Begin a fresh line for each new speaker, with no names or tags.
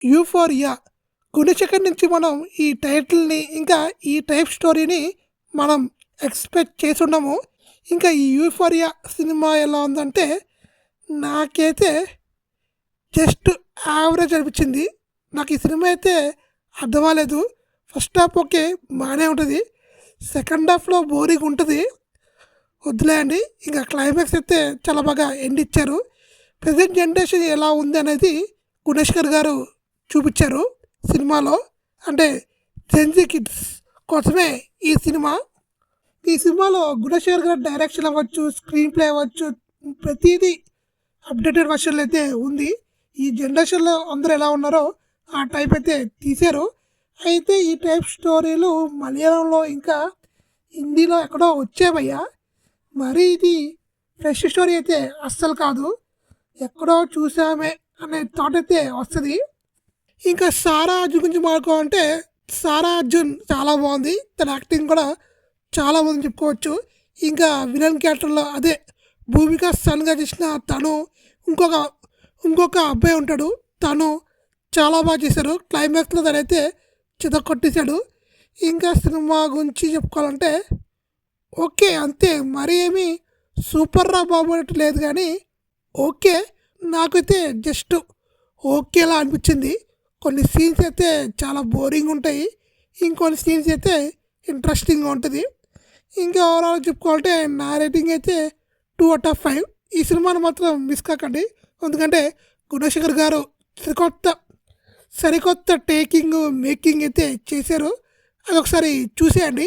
Euphoria. Gunasekhar నుంచి మనం ఈ టైటిల్‌ని, ఇంకా ఈ టైప్ స్టోరీని మనం ఎక్స్‌పెక్ట్ చేసుండము. ఇంకా ఈ యూఫోరియా సినిమా ఎలా ఉందంటే, నాకైతే జస్ట్ యావరేజ్ అనిపించింది. నాకు ఈ సినిమా అయితే అర్థం అవ్వలేదు. ఫస్ట్ హాఫ్ ఓకే, బానే ఉంటది. సెకండ్ హాఫ్‌లో బోరింగ్ ఉంటది. వద్దులేండి. ఇంకా క్లైమాక్స్ అయితే చాలా బాగా ఎండ్ ఇచ్చారు. ప్రెజెంట్ జనరేషన్ ఎలా ఉంది అనేది గుణేష్కర్ గారు చూపించారు సినిమాలో. అంటే జెన్జీ కిడ్స్ కోసమే ఈ సినిమా. ఈ సినిమాలో గుణేష్కర్ గారి డైరెక్షన్ అవ్వచ్చు, స్క్రీన్ ప్లే అవ్వచ్చు, ప్రతిదీ అప్డేటెడ్ వర్షన్లో అయితే ఉంది. ఈ జనరేషన్లో అందరూ ఎలా ఉన్నారో ఆ టైప్ అయితే తీశారు. అయితే ఈ టైప్ స్టోరీలు మలయాళంలో ఇంకా హిందీలో ఎక్కడో వచ్చేవయ్యా. మరి ఇది ఫ్రెష్ స్టోరీ అయితే అస్సలు కాదు. ఎక్కడో చూసామే అనే థాట్ అయితే వస్తుంది. ఇంకా సారా అర్జున్ గురించి మాట్లాడుకోవాలంటే, సారా అర్జున్ చాలా బాగుంది. తన యాక్టింగ్ కూడా చాలా బాగుంది చెప్పుకోవచ్చు. ఇంకా విలన్ క్యారెక్టర్లో అదే భూమిక సన్గా చేసిన తను, ఇంకొక ఇంకొక అబ్బాయి ఉంటాడు, తను చాలా బాగా చేశారు. క్లైమాక్స్లో తనైతే చితకొట్టేశాడు. ఇంకా సినిమా గురించి చెప్పుకోవాలంటే ఓకే, అంతే. మరీ ఏమీ సూపర్ రా బాబు అన్నట్టు లేదు కానీ ఓకే. నాకైతే జస్ట్ ఓకేలా అనిపించింది. కొన్ని సీన్స్ అయితే చాలా బోరింగ్ ఉంటాయి. ఇంకొన్ని సీన్స్ అయితే ఇంట్రెస్టింగ్గా ఉంటుంది. ఇంకా ఓవరాల్ చెప్పుకోవాలంటే నా రేటింగ్ అయితే 2/5. ఈ సినిమాను మాత్రం మిస్ కాకండి. ఎందుకంటే గుణశేఖర్ గారు సరికొత్త సరికొత్త టేకింగ్ మేకింగ్ అయితే చేశారు. అదొకసారి చూసేయండి.